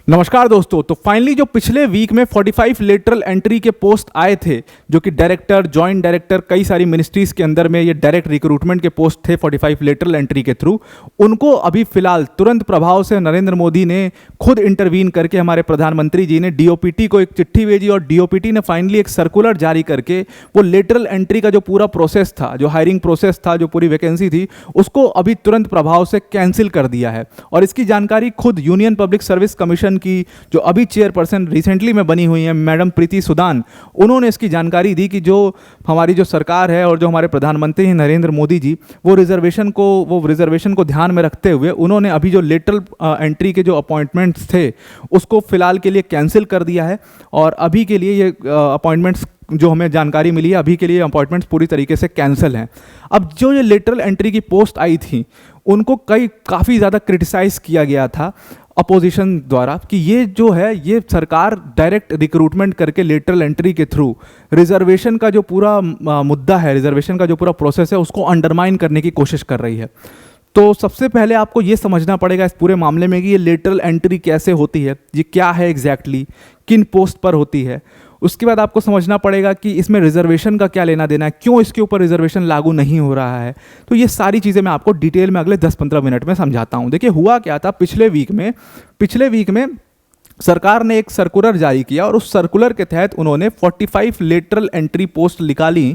नमस्कार दोस्तों। तो फाइनली जो पिछले वीक में 45 लेटरल एंट्री के पोस्ट आए थे, जो कि डायरेक्टर, जॉइंट डायरेक्टर, कई सारी मिनिस्ट्रीज के अंदर में ये डायरेक्ट रिक्रूटमेंट के पोस्ट थे 45 लेटरल एंट्री के थ्रू, उनको अभी फिलहाल तुरंत प्रभाव से नरेंद्र मोदी ने खुद इंटरवीन करके हमारे प्रधानमंत्री जी ने डीओपीटी को एक चिट्ठी भेजी और डीओपीटी ने फाइनली एक सर्कुलर जारी करके वो लेटरल एंट्री का जो पूरा प्रोसेस था, जो हायरिंग प्रोसेस था, जो पूरी वैकेंसी थी, उसको अभी तुरंत प्रभाव से कैंसिल कर दिया है। और इसकी जानकारी खुद यूनियन पब्लिक सर्विस कमीशन की जो अभी चेयरपर्सन रिसेंटली में बनी हुई है मैडम प्रीति सुदान, उन्होंने इसकी जानकारी दी कि जो हमारी जो सरकार है और जो हमारे प्रधानमंत्री हैं नरेंद्र मोदी जी, वो रिजर्वेशन को ध्यान में रखते हुए उन्होंने अभी जो लेटरल एंट्री के जो अपॉइंटमेंट्स थे उसको फिलहाल के लिए कैंसिल कर दिया है। और अभी के लिए ये अपॉइंटमेंट्स जो हमें जानकारी मिली है, अभी के लिए अपॉइंटमेंट्स पूरी तरीके से कैंसिल हैं। अब जो ये लेटरल एंट्री की पोस्ट आई थी उनको काफ़ी ज़्यादा क्रिटिसाइज़ किया गया था अपोजिशन द्वारा कि ये जो है ये सरकार डायरेक्ट रिक्रूटमेंट करके लेटरल एंट्री के थ्रू रिजर्वेशन का जो पूरा मुद्दा है, रिजर्वेशन का जो पूरा प्रोसेस है, उसको अंडरमाइन करने की कोशिश कर रही है। तो सबसे पहले आपको ये समझना पड़ेगा इस पूरे मामले में कि ये लेटरल एंट्री कैसे होती है, ये क्या है एग्जैक्टली, किन पोस्ट पर होती है। उसके बाद आपको समझना पड़ेगा कि इसमें रिजर्वेशन का क्या लेना देना है, क्यों इसके ऊपर रिजर्वेशन लागू नहीं हो रहा है। तो ये सारी चीज़ें मैं आपको डिटेल में अगले 10-15 मिनट में समझाता हूँ। देखिए हुआ क्या था, पिछले वीक में सरकार ने एक सर्कुलर जारी किया और उस सर्कुलर के तहत उन्होंने 45 लेटरल एंट्री पोस्ट निकाली।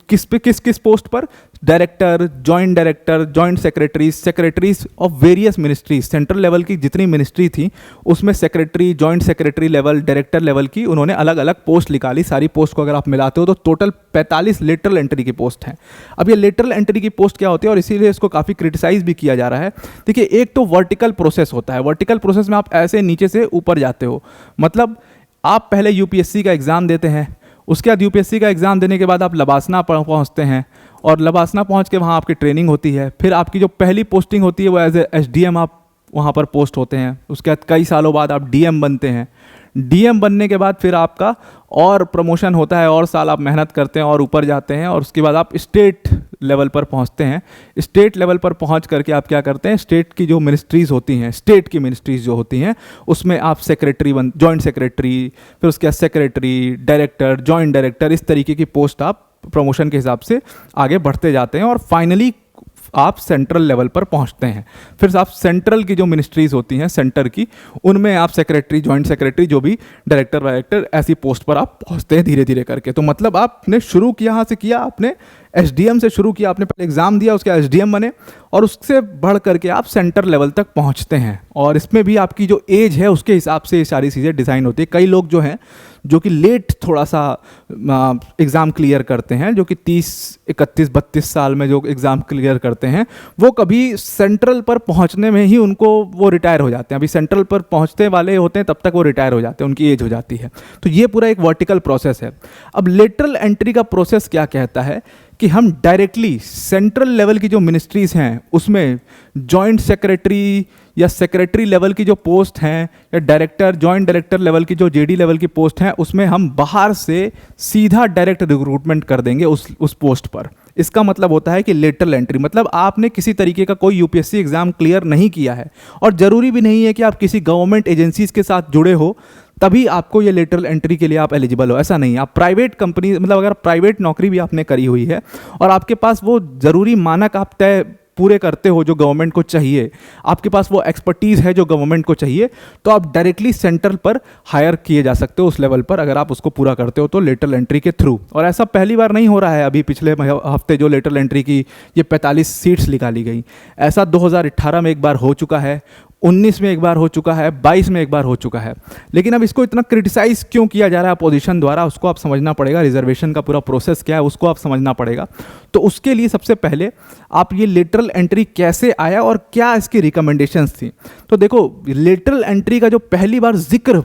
किस पोस्ट पर? Director, joint secretaries of various ministries, central level की जितनी मिनिस्ट्री थी उसमें secretary, joint secretary level, director level की उन्होंने अलग अलग पोस्ट निकाली। सारी पोस्ट को अगर आप मिलाते हो तो टोटल 45 लेटरल एंट्री की पोस्ट हैं। अब ये लेटरल एंट्री की पोस्ट क्या होती है और इसीलिए इसको काफ़ी क्रिटिसाइज भी किया जा रहा है। देखिए, एक तो वर्टिकल प्रोसेस होता है। वर्टिकल प्रोसेस में आप ऐसे नीचे से ऊपर जाते हो, मतलब आप पहले यूपीएससी का एग्ज़ाम देते हैं, उसके बाद यूपीएससी का एग्ज़ाम देने के बाद आप लबासना पहुंचते हैं और लबासना पहुंच के वहाँ आपकी ट्रेनिंग होती है। फिर आपकी जो पहली पोस्टिंग होती है वो एज ए एसडीएम आप वहाँ पर पोस्ट होते हैं। उसके बाद कई सालों बाद आप डीएम बनते हैं। डीएम बनने के बाद फिर आपका और प्रमोशन होता है और साल आप मेहनत करते हैं और ऊपर जाते हैं और उसके बाद आप स्टेट लेवल पर पहुंचते हैं। स्टेट लेवल पर पहुंच करके आप क्या करते हैं, स्टेट की जो मिनिस्ट्रीज़ होती हैं, स्टेट की मिनिस्ट्रीज़ जो होती हैं उसमें आप सेक्रेटरी जॉइंट सेक्रेटरी, फिर उसके बाद सेक्रेटरी, डायरेक्टर, जॉइंट डायरेक्टर, इस तरीके की पोस्ट आप प्रमोशन के हिसाब से आगे बढ़ते जाते हैं और फाइनली आप सेंट्रल लेवल पर पहुंचते हैं। फिर आप सेंट्रल की जो मिनिस्ट्रीज़ होती हैं सेंटर की, उनमें आप सेक्रेटरी, जॉइंट सेक्रेटरी, जो भी डायरेक्टर, ऐसी पोस्ट पर आप पहुंचते हैं धीरे धीरे करके। तो मतलब आपने शुरू यहाँ से किया, आपने एसडीएम से शुरू किया, आपने पहले एग्ज़ाम दिया, उसके एसडीएम बने और उससे बढ़ करके आप सेंटर लेवल तक पहुँचते हैं। और इसमें भी आपकी जो एज है उसके हिसाब से ये सारी चीज़ें डिज़ाइन होती है। कई लोग जो हैं जो कि लेट थोड़ा सा एग्ज़ाम क्लियर करते हैं, जो कि 30, 31, 32 साल में जो एग्ज़ाम क्लियर करते हैं, वो कभी सेंट्रल पर पहुंचने में ही उनको वो रिटायर हो जाते हैं। अभी सेंट्रल पर पहुंचते वाले होते हैं तब तक वो रिटायर हो जाते हैं, उनकी एज हो जाती है। तो ये पूरा एक वर्टिकल प्रोसेस है। अब लेटरल एंट्री का प्रोसेस क्या कहता है कि हम डायरेक्टली सेंट्रल लेवल की जो मिनिस्ट्रीज़ हैं उसमें जॉइंट सेक्रेटरी या सेक्रेटरी लेवल की जो पोस्ट हैं या डायरेक्टर, जॉइंट डायरेक्टर लेवल की जो जेडी लेवल की पोस्ट हैं, उसमें हम बाहर से सीधा डायरेक्ट रिक्रूटमेंट कर देंगे उस पोस्ट पर। इसका मतलब होता है कि लेटरल एंट्री मतलब आपने किसी तरीके का कोई यूपीएससी एग्ज़ाम क्लियर नहीं किया है और ज़रूरी भी नहीं है कि आप किसी गवर्नमेंट एजेंसीज के साथ जुड़े हो तभी आपको ये लेटरल एंट्री के लिए आप एलिजिबल हो, ऐसा नहीं है। आप प्राइवेट कंपनी, मतलब अगर प्राइवेट नौकरी भी आपने करी हुई है और आपके पास वो ज़रूरी मानक आप तय पूरे करते हो जो गवर्नमेंट को चाहिए, आपके पास वो एक्सपर्टीज़ है जो गवर्नमेंट को चाहिए, तो आप डायरेक्टली सेंटर पर हायर किए जा सकते हो उस लेवल पर, अगर आप उसको पूरा करते हो तो लेटरल एंट्री के थ्रू। और ऐसा पहली बार नहीं हो रहा है। अभी पिछले हफ्ते जो लेटरल एंट्री की ये 45 सीट्स निकाली गई, ऐसा 2018 में एक बार हो चुका है, 19 में एक बार हो चुका है, 22 में एक बार हो चुका है। लेकिन अब इसको इतना क्रिटिसाइज़ क्यों किया जा रहा है अपोजिशन द्वारा, उसको आप समझना पड़ेगा। रिजर्वेशन का पूरा प्रोसेस क्या है उसको आप समझना पड़ेगा। तो उसके लिए सबसे पहले आप ये लेटरल एंट्री कैसे आया और क्या इसकी रिकमेंडेशंस थी। तो देखो, लेटरल एंट्री का जो पहली बार जिक्र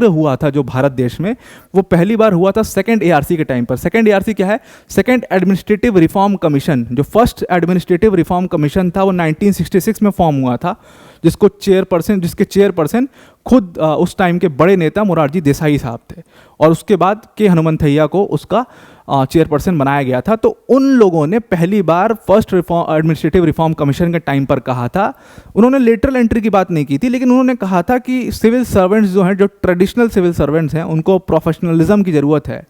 हुआ था जो भारत देश में, वो पहली बार हुआ था सेकेंड एआरसी के टाइम पर। सेकेंड एआरसी क्या है? Second administrative reform commission. जो फर्स्ट एडमिनिस्ट्रेटिव रिफॉर्म कमीशन था वो 1966 में फॉर्म हुआ था। जिसके चेयरपर्सन खुद उस टाइम के बड़े नेता मोरारजी देसाई साहब थे, और उसके बाद के हनुमंथैया को उसका चेयरपर्सन बनाया गया था। तो उन लोगों ने पहली बार फर्स्ट एडमिनिस्ट्रेटिव रिफॉर्म कमीशन के टाइम पर कहा था, उन्होंने लेटरल एंट्री की बात नहीं की थी, लेकिन उन्होंने कहा था कि सिविल सर्वेंट्स जो हैं, जो ट्रेडिशनल सिविल सर्वेंट्स हैं, उनको प्रोफेशनलिज्म की ज़रूरत है,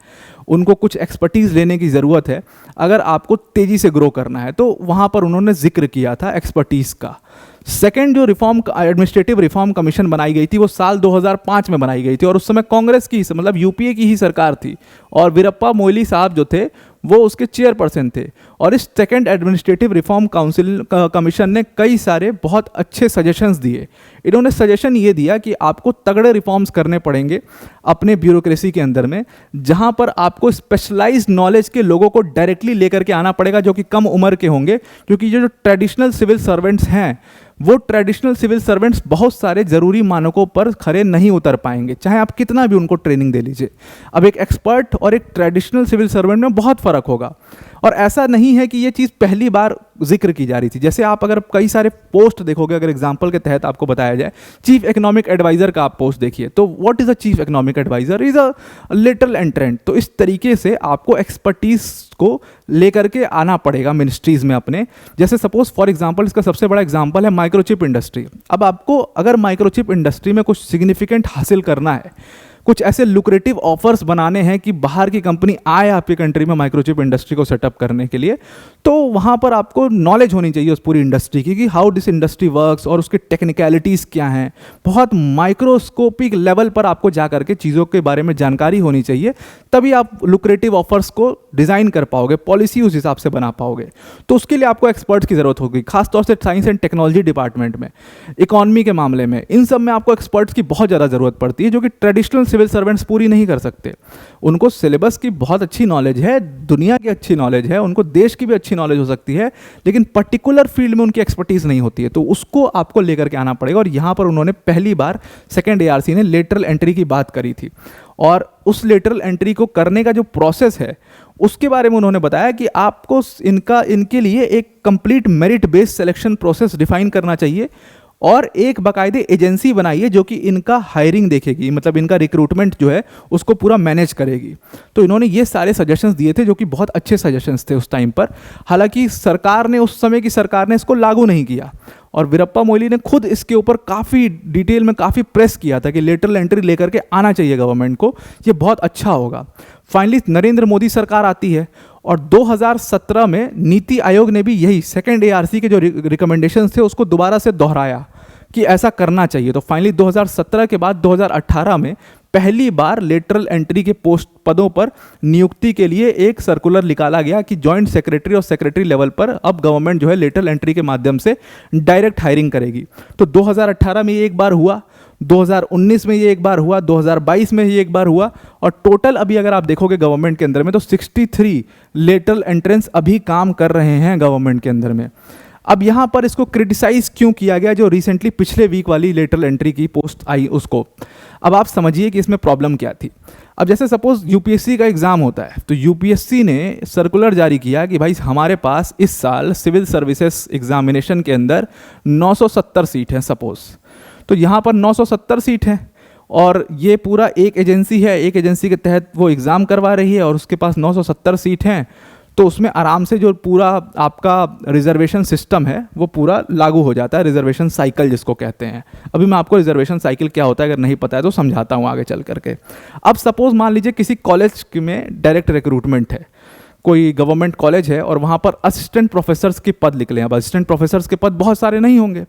उनको कुछ एक्सपर्टीज़ लेने की ज़रूरत है अगर आपको तेज़ी से ग्रो करना है। तो वहाँ पर उन्होंने जिक्र किया था एक्सपर्टीज़ का। सेकेंड जो एडमिनिस्ट्रेटिव रिफॉर्म कमीशन बनाई गई थी वो साल 2005 में बनाई गई थी, और उस समय कांग्रेस की मतलब यूपीए की ही सरकार थी, और वीरप्पा मोइली साहब जो थे वो उसके चेयरपर्सन थे। और इस सेकेंड एडमिनिस्ट्रेटिव रिफॉर्म कमीशन ने कई सारे बहुत अच्छे सजेशंस दिए। इन्होंने सजेशन ये दिया कि आपको तगड़े रिफॉर्म्स करने पड़ेंगे अपने ब्यूरोक्रेसी के अंदर में, जहाँ पर आपको स्पेशलाइज्ड नॉलेज के लोगों को डायरेक्टली लेकर के आना पड़ेगा, जो कि कम उम्र के होंगे, क्योंकि जो ट्रेडिशनल सिविल सर्वेंट्स हैं वो ट्रेडिशनल सिविल सर्वेंट्स बहुत सारे ज़रूरी मानकों पर खरे नहीं उतर पाएंगे, चाहे आप कितना भी उनको ट्रेनिंग दे लीजिए। अब एक एक्सपर्ट और एक ट्रेडिशनल सिविल सर्वेंट में बहुत फ़र्क होगा, और ऐसा नहीं है कि ये चीज़ पहली बार जिक्र की जा रही थी। जैसे आप अगर कई सारे पोस्ट देखोगे, अगर एग्जांपल के तहत आपको बताया जाए, चीफ इकोनॉमिक एडवाइजर का आप पोस्ट देखिए, तो what is a chief economic adviser? Is a literal entrant. तो इस तरीके से आपको एक्सपर्टीज को लेकर के आना पड़ेगा मिनिस्ट्रीज़ में अपने। जैसे सपोज फॉर एग्जांपल, इसका सबसे बड़ा एग्जांपल है माइक्रोचिप इंडस्ट्री। अब आपको अगर माइक्रोचिप इंडस्ट्री में कुछ सिग्निफिकेंट हासिल करना है, कुछ ऐसे लुक्रेटिव ऑफर्स बनाने हैं कि बाहर की कंपनी आए आपकी कंट्री में माइक्रोचिप इंडस्ट्री को सेटअप करने के लिए, तो वहाँ पर आपको नॉलेज होनी चाहिए उस पूरी इंडस्ट्री की, कि हाउ दिस इंडस्ट्री वर्क्स और उसकी टेक्निकलिटीज़ क्या हैं। बहुत माइक्रोस्कोपिक लेवल पर आपको जा करके चीज़ों के बारे में जानकारी होनी चाहिए, तभी आप लुक्रेटिव ऑफर्स को डिज़ाइन कर पाओगे, पॉलिसी उस हिसाब से बना पाओगे। तो उसके लिए आपको एक्सपर्ट्स की ज़रूरत होगी, खासतौर से साइंस एंड टेक्नोलॉजी डिपार्टमेंट में, इकॉनमी के मामले में, इन सब में आपको एक्सपर्ट्स की बहुत ज़्यादा ज़रूरत पड़ती है, जो कि ट्रेडिशनल सिविल सर्वेंट्स पूरी नहीं कर सकते। उनको सिलेबस की बहुत अच्छी नॉलेज है, दुनिया की अच्छी नॉलेज है, उनको देश की भी अच्छी नॉलेज हो सकती है, लेकिन पर्टिकुलर फील्ड में उनकी एक्सपर्टीज़ नहीं होती है, तो उसको आपको लेकर के आना पड़ेगा। और यहाँ पर उन्होंने पहली बार सेकेंड एआरसी ने लेटरल एंट्री की बात करी थी, और उस लेटरल एंट्री को करने का जो प्रोसेस है उसके बारे में उन्होंने बताया कि आपको इनके लिए एक complete merit based selection process define करना चाहिए, और एक बाकायदे एजेंसी बनाइए जो कि इनका हायरिंग देखेगी, मतलब इनका रिक्रूटमेंट जो है उसको पूरा मैनेज करेगी। तो इन्होंने ये सारे सजेशंस दिए थे, जो कि बहुत अच्छे सजेशंस थे उस टाइम पर। हालांकि सरकार ने, उस समय की सरकार ने इसको लागू नहीं किया, और वीरप्पा मोइली ने खुद इसके ऊपर काफ़ी डिटेल में काफ़ी प्रेस किया था कि लेटरल एंट्री लेकर के आना चाहिए गवर्नमेंट को, ये बहुत अच्छा होगा। फाइनली नरेंद्र मोदी सरकार आती है, और 2017 में नीति आयोग ने भी यही सेकेंड एआरसी के जो रिकमेंडेशंस थे उसको दोबारा से दोहराया कि ऐसा करना चाहिए। तो फाइनली 2017 के बाद 2018 में पहली बार लेटरल एंट्री के पोस्ट पदों पर नियुक्ति के लिए एक सर्कुलर निकाला गया कि जॉइंट सेक्रेटरी और सेक्रेटरी लेवल पर अब गवर्नमेंट जो है लेटरल एंट्री के माध्यम से डायरेक्ट हायरिंग करेगी। तो 2018 में ये एक बार हुआ, 2019 में ये एक बार हुआ, 2022 में ये एक बार हुआ, और टोटल अभी अगर आप देखोगे गवर्नमेंट के अंदर में तो 63 लेटरल एंट्रेंस अभी काम कर रहे हैं गवर्नमेंट के अंदर में। अब यहाँ पर इसको क्रिटिसाइज क्यों किया गया, जो रिसेंटली पिछले वीक वाली लेटरल एंट्री की पोस्ट आई उसको। अब आप समझिए कि इसमें प्रॉब्लम क्या थी। अब जैसे सपोज यूपीएससी का एग्ज़ाम होता है, तो यूपीएससी ने सर्कुलर जारी किया कि भाई हमारे पास इस साल सिविल सर्विसेज एग्जामिनेशन के अंदर 970 सीट हैं सपोज, तो यहाँ पर 970 सीट हैं, और ये पूरा एक एजेंसी है, एक एजेंसी के तहत वो एग्ज़ाम करवा रही है, और उसके पास 970 सीट हैं, तो उसमें आराम से जो पूरा आपका रिजर्वेशन सिस्टम है वो पूरा लागू हो जाता है, रिजर्वेशन साइकिल जिसको कहते हैं। अभी मैं आपको रिजर्वेशन साइकिल क्या होता है अगर नहीं पता है तो समझाता हूँ आगे चल करके। अब सपोज मान लीजिए किसी कॉलेज में डायरेक्ट रिक्रूटमेंट है, कोई गवर्नमेंट कॉलेज है, और वहाँ पर असिस्टेंट प्रोफेसर्स के पद निकले हैं। अब असिस्टेंट प्रोफेसर्स के पद बहुत सारे नहीं होंगे,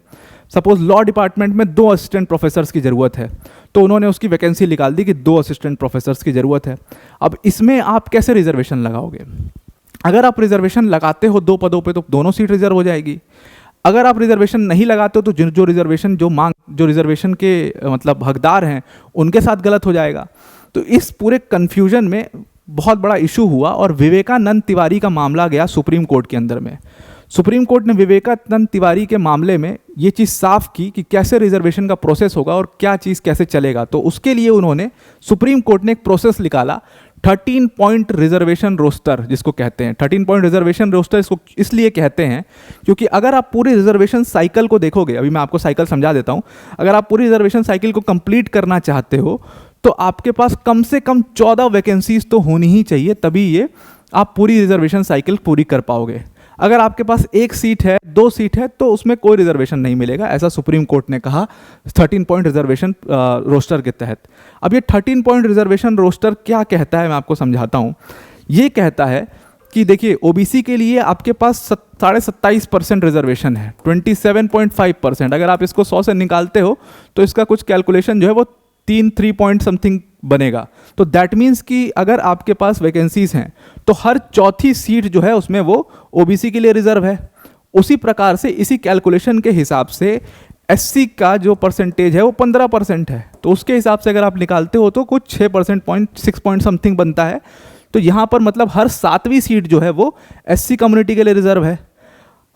सपोज लॉ डिपार्टमेंट में 2 असिस्टेंट प्रोफेसर्स की ज़रूरत है, तो उन्होंने उसकी वैकेंसी निकाल दी कि 2 असिस्टेंट प्रोफेसर्स की ज़रूरत है। अब इसमें आप कैसे रिजर्वेशन लगाओगे? अगर आप रिजर्वेशन लगाते हो 2 पदों पे तो दोनों सीट रिजर्व हो जाएगी। अगर आप रिजर्वेशन नहीं लगाते हो तो जो रिजर्वेशन के मतलब हकदार हैं उनके साथ गलत हो जाएगा। तो इस पूरे कन्फ्यूजन में बहुत बड़ा इशू हुआ, और विवेकानंद तिवारी का मामला गया सुप्रीम कोर्ट के अंदर में। सुप्रीम कोर्ट ने विवेकानंद तिवारी के मामले में ये चीज़ साफ की कि कैसे रिजर्वेशन का प्रोसेस होगा और क्या चीज़ कैसे चलेगा। तो उसके लिए उन्होंने, सुप्रीम कोर्ट ने एक प्रोसेस निकाला 13 पॉइंट रिजर्वेशन रोस्टर जिसको कहते हैं, 13 पॉइंट रिजर्वेशन रोस्टर इसको इसलिए कहते हैं क्योंकि अगर आप पूरी रिजर्वेशन साइकिल को देखोगे, अभी मैं आपको साइकिल समझा देता हूं, अगर आप पूरी रिजर्वेशन साइकिल को कंप्लीट करना चाहते हो तो आपके पास कम से कम 14 वैकेंसीज तो होनी ही चाहिए, तभी ये आप पूरी रिजर्वेशन साइकिल पूरी कर पाओगे। अगर आपके पास 1 सीट है, 2 सीट है, तो उसमें कोई रिजर्वेशन नहीं मिलेगा, ऐसा सुप्रीम कोर्ट ने कहा 13 पॉइंट रिजर्वेशन रोस्टर के तहत। अब ये 13 पॉइंट रिजर्वेशन रोस्टर क्या कहता है, मैं आपको समझाता हूँ। ये कहता है कि देखिए ओबीसी के लिए आपके पास 27.5% रिजर्वेशन है, 27.5%। अगर आप इसको 100 से निकालते हो तो इसका कुछ कैलकुलेशन जो है वो 3 पॉइंट समथिंग बनेगा। तो दैट मीन्स कि अगर आपके पास वैकेंसीज हैं तो हर चौथी सीट जो है उसमें वो ओबीसी के लिए रिजर्व है। उसी प्रकार से इसी कैलकुलेशन के हिसाब से एससी का जो परसेंटेज है वो 15% है, तो उसके हिसाब से अगर आप निकालते हो तो कुछ 6 पॉइंट समथिंग बनता है। तो यहाँ पर मतलब हर 7वीं सीट जो है वो एससी कम्युनिटी के लिए रिजर्व है,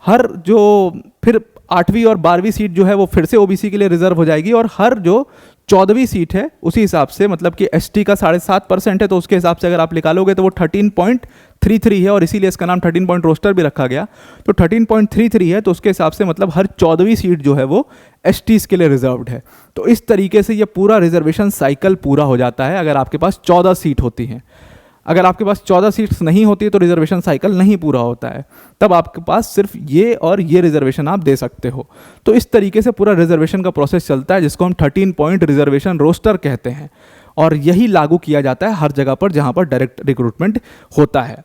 हर जो फिर 8वीं और 12वीं सीट जो है वो फिर से ओबीसी के लिए रिजर्व हो जाएगी, और हर जो 14वीं सीट है उसी हिसाब से मतलब कि एसटी का 7.5% है, तो उसके हिसाब से अगर आप निकालोगे तो वो 13.33 है, और इसीलिए इसका नाम 13 पॉइंट रोस्टर भी रखा गया। तो 13.33 है, तो उसके हिसाब से मतलब हर 14वीं सीट जो है वो एसटीज के लिए रिजर्व्ड है। तो इस तरीके से ये पूरा रिजर्वेशन साइकिल पूरा हो जाता है अगर आपके पास 14 सीट होती हैं। अगर आपके पास 14 सीट्स नहीं होती तो रिजर्वेशन साइकिल नहीं पूरा होता है, तब आपके पास सिर्फ ये और ये रिजर्वेशन आप दे सकते हो। तो इस तरीके से पूरा रिजर्वेशन का प्रोसेस चलता है, जिसको हम 13 पॉइंट रिजर्वेशन रोस्टर कहते हैं, और यही लागू किया जाता है हर जगह पर जहाँ पर डायरेक्ट रिक्रूटमेंट होता है।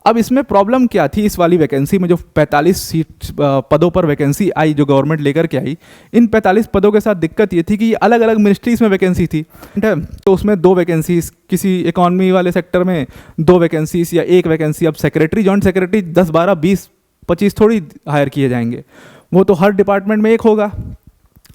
अब इसमें प्रॉब्लम क्या थी इस वाली वैकेंसी में, जो 45 सीट पदों पर वैकेंसी आई जो गवर्नमेंट लेकर के आई, इन 45 पदों के साथ दिक्कत ये थी कि अलग अलग मिनिस्ट्रीज में वैकेंसी थी, तो उसमें 2 वैकेंसीज, किसी इकोनॉमी वाले सेक्टर में 2 वैकेंसीज या 1 वैकेंसी। अब सेक्रेटरी, जॉइंट सेक्रेटरी 10, 12, 20, 25 थोड़ी हायर किए जाएंगे, वो तो हर डिपार्टमेंट में 1 होगा,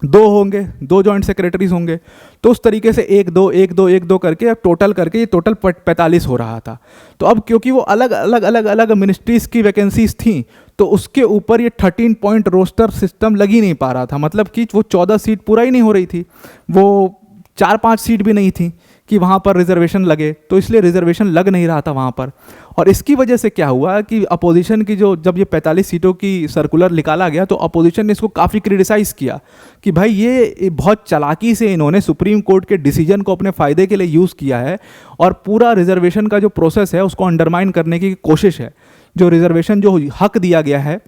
2 होंगे, 2 जॉइंट सेक्रेटरीज होंगे। तो उस तरीके से 1 2 1 2 1 2 करके अब टोटल करके ये टोटल 45 हो रहा था। तो अब क्योंकि वो अलग अलग मिनिस्ट्रीज की वैकेंसीज थी, तो उसके ऊपर ये 13 पॉइंट रोस्टर सिस्टम लग ही नहीं पा रहा था। मतलब कि वो 14 सीट पूरा ही नहीं हो रही थी, वो 4-5 सीट भी नहीं थी कि वहाँ पर रिजर्वेशन लगे, तो इसलिए रिजर्वेशन लग नहीं रहा था वहाँ पर। और इसकी वजह से क्या हुआ कि अपोजिशन की जब ये 45 सीटों की सर्कुलर निकाला गया तो अपोजिशन ने इसको काफ़ी क्रिटिसाइज़ किया कि भाई ये बहुत चालाकी से इन्होंने सुप्रीम कोर्ट के डिसीजन को अपने फ़ायदे के लिए यूज़ किया है, और पूरा रिजर्वेशन का जो प्रोसेस है उसको अंडरमाइन करने की कोशिश है। जो रिजर्वेशन जो हक दिया गया है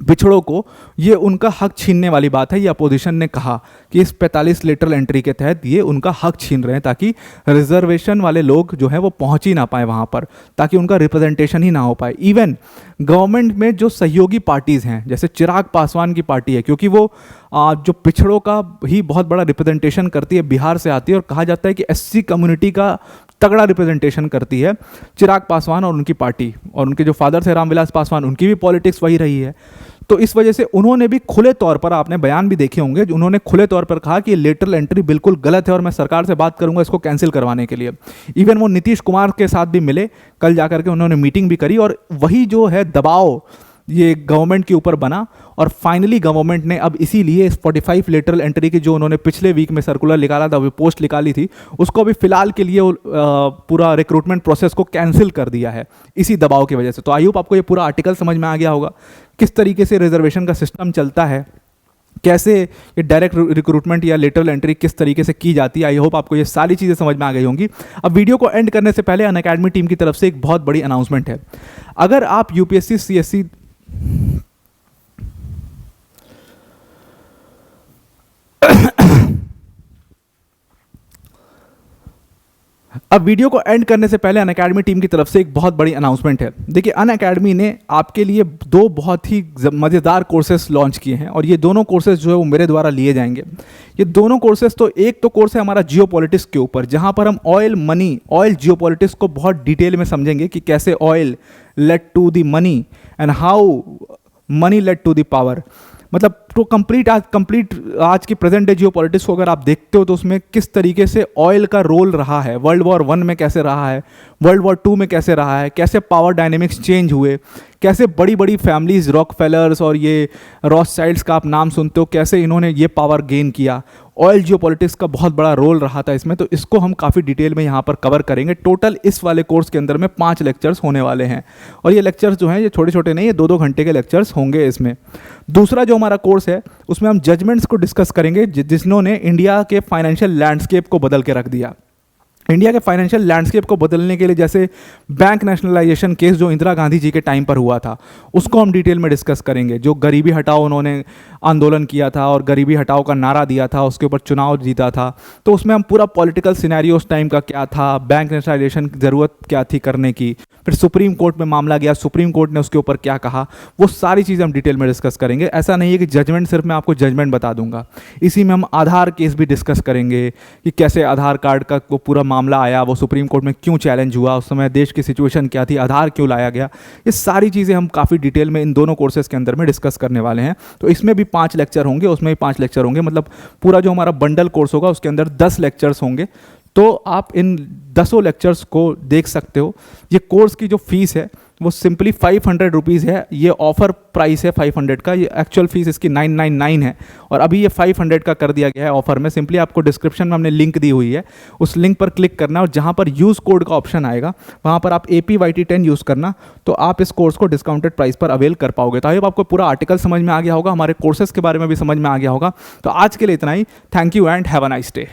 पिछड़ों को, ये उनका हक छीनने वाली बात है। ये अपोजिशन ने कहा कि इस 45 लेटरल एंट्री के तहत ये उनका हक छीन रहे हैं, ताकि रिजर्वेशन वाले लोग जो है वो पहुंच ही ना पाए वहाँ पर, ताकि उनका रिप्रेजेंटेशन ही ना हो पाए। इवन गवर्नमेंट में जो सहयोगी पार्टीज़ हैं, जैसे चिराग पासवान की पार्टी है, क्योंकि वो जो पिछड़ों का ही बहुत बड़ा रिप्रेजेंटेशन करती है, बिहार से आती है, और कहा जाता है कि एससी कम्युनिटी का तगड़ा रिप्रेजेंटेशन करती है चिराग पासवान और उनकी पार्टी, और उनके जो फादर थे रामविलास पासवान, उनकी भी पॉलिटिक्स वही रही है। तो इस वजह से उन्होंने भी खुले तौर पर, आपने बयान भी देखे होंगे, उन्होंने खुले तौर पर कहा कि ये लेटरल एंट्री बिल्कुल गलत है और मैं सरकार से बात करूंगा इसको कैंसिल करवाने के लिए। इवन वो नीतीश कुमार के साथ भी मिले, कल जाकर के उन्होंने मीटिंग भी करी, और वही जो है दबाव ये गवर्नमेंट के ऊपर बना, और फाइनली गवर्नमेंट ने अब इसीलिए इस 45 लेटरल एंट्री की जो उन्होंने पिछले वीक में सर्कुलर निकाला था, वो पोस्ट निकाली थी, उसको अभी फिलहाल के लिए पूरा रिक्रूटमेंट प्रोसेस को कैंसिल कर दिया है इसी दबाव की वजह से। तो आई होप आपको ये पूरा आर्टिकल समझ में आ गया होगा, किस तरीके से रिजर्वेशन का सिस्टम चलता है, कैसे ये डायरेक्ट रिक्रूटमेंट या लेटरल एंट्री किस तरीके से की जाती है। आई होप आपको ये सारी चीज़ें समझ में आ गई होंगी। अब वीडियो को एंड करने से पहले अनअकैडमी टीम की तरफ से एक बहुत बड़ी अनाउंसमेंट है। अगर आप यूपीएससी सीएससी अब वीडियो को एंड करने से पहले अनअकैडमी टीम की तरफ से एक बहुत बड़ी अनाउंसमेंट है। देखिए, अनअकैडमी ने आपके लिए 2 बहुत ही मज़ेदार कोर्सेज लॉन्च किए हैं, और ये दोनों कोर्सेज जो है वो मेरे द्वारा लिए जाएंगे। ये दोनों कोर्सेज, तो एक तो कोर्स है हमारा जियोपॉलिटिक्स के ऊपर, जहाँ पर हम ऑयल जियोपॉलिटिक्स को बहुत डिटेल में समझेंगे कि कैसे oil led to the money and how money led to the power. मतलब तो कंप्लीट आज की प्रेजेंट डे जियो पॉलिटिक्स को अगर आप देखते हो तो उसमें किस तरीके से ऑयल का रोल रहा है, वर्ल्ड वॉर 1 में कैसे रहा है, वर्ल्ड वॉर 2 में कैसे रहा है, कैसे पावर डायनेमिक्स चेंज हुए, कैसे बड़ी बड़ी फैमिलीज रॉकफेलर्स और ये रॉथस्चाइल्ड्स का आप नाम सुनते हो, कैसे इन्होंने ये पावर गेन किया। ऑयल जियो पॉलिटिक्स का बहुत बड़ा रोल रहा था इसमें, तो इसको हम काफ़ी डिटेल में यहाँ पर कवर करेंगे। टोटल इस वाले कोर्स के अंदर में 5 लेक्चर्स होने वाले हैं, और ये लेक्चर्स जो हैं ये छोटे छोटे नहीं, ये 2-2 घंटे के लेक्चर्स होंगे इसमें। दूसरा जो हमारा कोर्स है उसमें हम जजमेंट्स को डिस्कस करेंगे जिन्होंने इंडिया के फाइनेंशियल लैंडस्केप को बदल के रख दिया। इंडिया के फाइनेंशियल लैंडस्केप को बदलने के लिए, जैसे बैंक नेशनलाइजेशन केस जो इंदिरा गांधी जी के टाइम पर हुआ था, उसको हम डिटेल में डिस्कस करेंगे। जो गरीबी हटाओ उन्होंने आंदोलन किया था और गरीबी हटाओ का नारा दिया था, उसके ऊपर चुनाव जीता था, तो उसमें हम पूरा पॉलिटिकल सिनेरियो उस टाइम का क्या था, बैंक नेशनलाइजेशन की ज़रूरत क्या थी करने की, फिर सुप्रीम कोर्ट में मामला गया, सुप्रीम कोर्ट ने उसके ऊपर क्या कहा, वो सारी चीज़ें हम डिटेल में डिस्कस करेंगे। ऐसा नहीं है कि जजमेंट सिर्फ मैं आपको जजमेंट बता दूंगा, इसी में हम आधार केस भी डिस्कस करेंगे कि कैसे आधार कार्ड का वो पूरा मामला आया, वो सुप्रीम कोर्ट में क्यों चैलेंज हुआ, उस समय देश की सिचुएशन क्या थी, आधार क्यों लाया गया, ये सारी चीज़ें हम काफ़ी डिटेल में इन दोनों कोर्सेज के अंदर में डिस्कस करने वाले हैं। तो इसमें भी 5 लेक्चर होंगे, उसमें भी 5 लेक्चर होंगे, मतलब पूरा जो हमारा बंडल कोर्स होगा उसके अंदर 10 लेक्चर्स होंगे। तो आप इन 10 लेक्चर्स को देख सकते हो। ये कोर्स की जो फीस है वो सिंपली 500 रुपीज़ है, ये ऑफर प्राइस है 500 का, ये एक्चुअल फीस इसकी 999 है, और अभी ये 500 का कर दिया गया है ऑफर में। सिंपली आपको डिस्क्रिप्शन में हमने लिंक दी हुई है, उस लिंक पर क्लिक करना और जहाँ पर यूज़ कोड का ऑप्शन आएगा वहाँ पर आप APYT10 यूज़ करना, तो आप इस कोर्स को डिस्काउंटेड प्राइस पर अवेल कर पाओगे। तो आई होप आपको पूरा आर्टिकल समझ में आ गया होगा, हमारे कोर्सेज के बारे में भी समझ में आ गया होगा। तो आज के लिए इतना ही। Thank you and have a nice day.